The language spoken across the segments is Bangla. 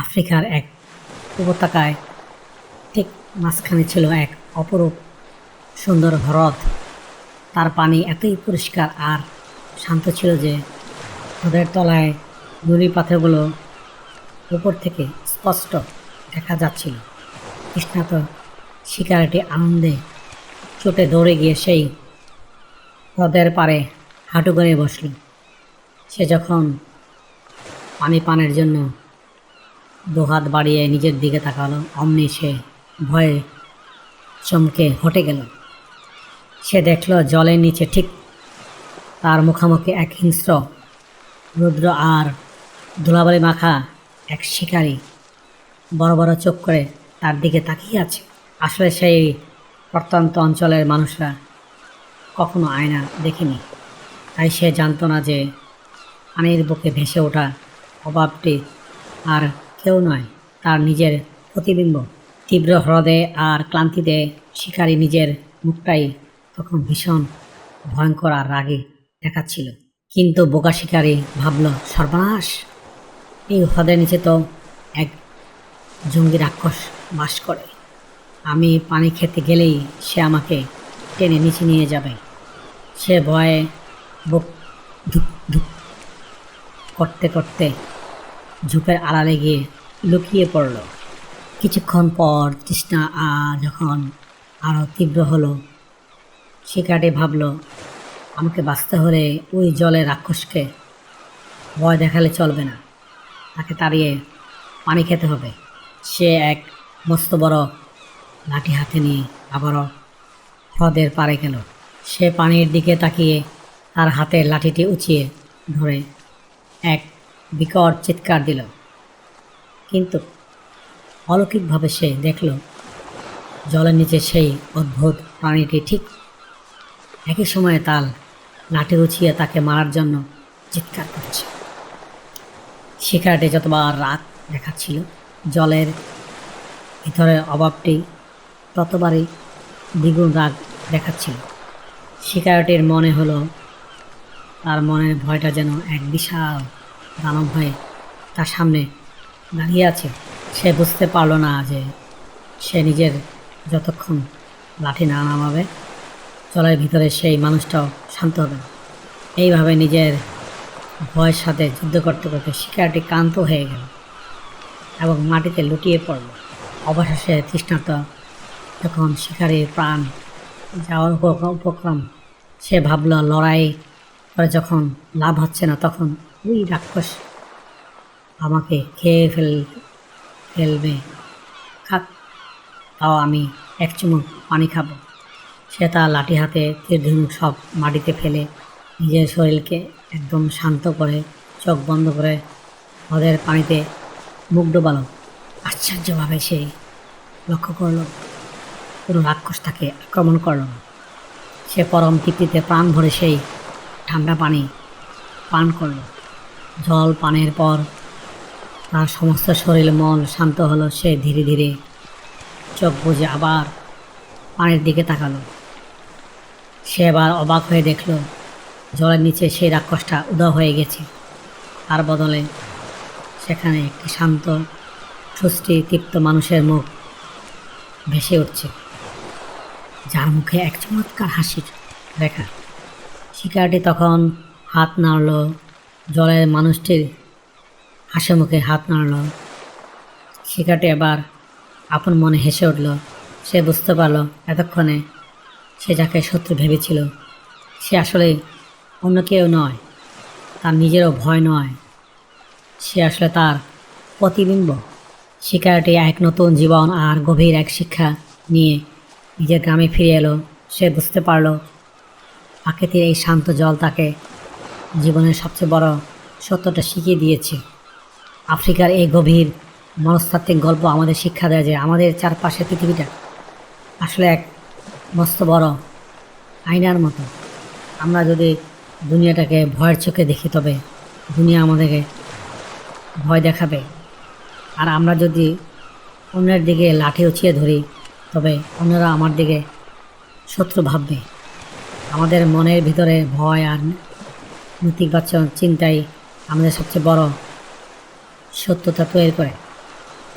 আফ্রিকার এক উপত্যকায় ঠিক মাঝখানে ছিল এক অপরূপ সুন্দর হ্রদ। তার পানি এতই পরিষ্কার আর শান্ত ছিল যে হ্রদের তলায় নুড়ি পাথরগুলো উপর থেকে স্পষ্ট দেখা যাচ্ছিল। তৃষ্ণাত শিকারিটি আনন্দে ছুটে দৌড়ে গিয়ে সেই হ্রদের পাড়ে হাঁটু গড়িয়ে বসল। সে যখন পানি পানের জন্য দুহাত বাড়িয়ে নিজের দিকে তাকালো, অমনি সে ভয়ে চমকে হটে গেল। সে দেখল জলের নিচে ঠিক তার মুখোমুখি এক হিংস্র, রুদ্র আর ধুলাবালি মাখা এক শিকারী বড় বড় চোখ করে তার দিকে তাকিয়ে আছে। আসলে সেই প্রত্যন্ত অঞ্চলের মানুষরা কখনো আয়না দেখেনি, তাই সে জানতো না যে পানির বুকে ভেসে ওঠা অভাবটি আর কেউ নয়, তার নিজের প্রতিবিম্ব। তীব্র হ্রদে আর ক্লান্তিতে শিকারী নিজের মুখটাই তখন ভীষণ ভয়ঙ্কর আর রাগে দেখাচ্ছিল। কিন্তু বোকা শিকারী ভাবল, সর্বনাশ, এই হ্রদের নিচে তো এক জঙ্গি রাক্ষস বাস করে। আমি পানি খেতে গেলেই সে আমাকে টেনে নিচে নিয়ে যাবে। সে ভয়ে বুক ধুক ধুক করতে করতে ঝোপের আড়ালে গিয়ে লুকিয়ে পড়ল। কিছুক্ষণ পর তৃষ্ণা যখন আরও তীব্র হলো, শিকারটি ভাবল, আমাকে বাঁচতে হলে ওই জলের রাক্ষসকে ভয় দেখালে চলবে না, তাকে তাড়িয়ে পানি খেতে হবে। সে এক মস্ত বড় লাঠি হাতে নিয়ে আবারও হ্রদের পাড়ে গেল। সে পানির দিকে তাকিয়ে তার হাতের লাঠিটি উঁচিয়ে ধরে এক বিকট চিৎকার দিল। কিন্তু অলৌকিকভাবে সে দেখল জলের নিচে সেই অদ্ভুত প্রাণীটি ঠিক একই সময়ে তার লাঠি উঁচিয়ে তাকে মারার জন্য চিৎকার করছে। শিকারটি যতবার রাগ দেখাচ্ছিল, জলের ভিতরে অভাবটি ততবারই দ্বিগুণ রাগ দেখাচ্ছিল। শিকারটির মনে হলো তার মনের ভয়টা যেন এক বিশাল দানব হয়ে তার সামনে দাঁড়িয়ে আছে। সে বুঝতে পারল না যে সে নিজের যতক্ষণ লাঠি না নামাবে, জলের ভিতরে সেই মানুষটাও শান্ত হবে না। এইভাবে নিজের ভয়ের সাথে যুদ্ধ করতে করতে শিকারটি ক্লান্ত হয়ে গেল এবং মাটিতে লুটিয়ে পড়ল। অবশেষে তৃষ্ণার্ত যখন শিকারীর প্রাণ যাওয়ার উপক্রম, সে ভাবল, লড়াই করে যখন লাভ হচ্ছে না, তখন ওই রাক্ষস আমাকে খেয়ে ফেলবে। খাক, তাও আমি এক চুমুক পানি খাবো। সে তার লাঠি হাতে তীর ধনুক সব মাটিতে ফেলে নিজের শরীরকে একদম শান্ত করে চোখ বন্ধ করে হ্রদের পানিতে মুখ ডোবালো। আশ্চর্যভাবে সে লক্ষ্য করল কোনো রাক্ষস তাকে আক্রমণ করল না। সে পরম তৃপ্তিতে প্রাণ ভরে সেই ঠান্ডা পানি পান করল। জল পানের পর তার সমস্ত শরীর মন শান্ত হলো। সে ধীরে ধীরে চোখ বুজে আবার পানির দিকে তাকালো। সে এবার অবাক হয়ে দেখল জলের নিচে সেই রাক্ষসটা উধাও হয়ে গেছে। তার বদলে সেখানে একটি শান্ত, সুস্থি তৃপ্ত মানুষের মুখ ভেসে উঠছে, যার মুখে এক চমৎকার হাসির রেখা। শিকারটি তখন হাত নাড়ল, জলের মানুষটির হাসি মুখে হাত নাড়ল। শিকারটি এবার আপন মনে হেসে উঠল। সে বুঝতে পারল এতক্ষণে সে যাকে শত্রু ভেবেছিল সে আসলে অন্য কেউ নয়, তার নিজেরও ভয় নয়, সে আসলে তার প্রতিবিম্ব। শিকারটি এক নতুন জীবন আর গভীর এক শিক্ষা নিয়ে নিজের গ্রামে ফিরে এলো। সে বুঝতে পারল প্রকৃতির এই শান্ত জল তাকে জীবনের সবচেয়ে বড় সত্যটা শিখিয়ে দিয়েছে। আফ্রিকার এই গভীর মনস্তাত্ত্বিক গল্প আমাদের শিক্ষা দেয় যে আমাদের চারপাশের পৃথিবীটা আসলে এক মস্ত বড় আয়নার মতো। আমরা যদি দুনিয়াটাকে ভয়ের চোখে দেখি, তবে দুনিয়া আমাদেরকে ভয় দেখাবে। আর আমরা যদি অন্যের দিকে লাঠি উঁচিয়ে ধরি, তবে অন্যরা আমার দিকে শত্রু ভাববে। আমাদের মনের ভিতরে ভয় আর নেতিবাচক চিন্তাই আমাদের সবচেয়ে বড় সত্যতা তৈরি করে।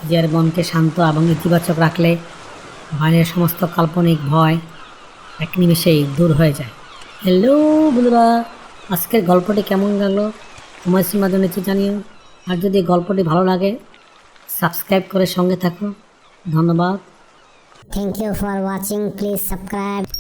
নিজের মনকে শান্ত এবং ইতিবাচক রাখলে বাইরের সমস্ত কাল্পনিক ভয় এক নিমেষেই দূর হয়ে যায়। হ্যালো বন্ধুরা, আজকের গল্পটি কেমন লাগলো কমেন্টের মাধ্যমে নিচে জানিও। আর যদি গল্পটি ভালো লাগে সাবস্ক্রাইব করে সঙ্গে থাকো। ধন্যবাদ। Thank you for watching. Please subscribe.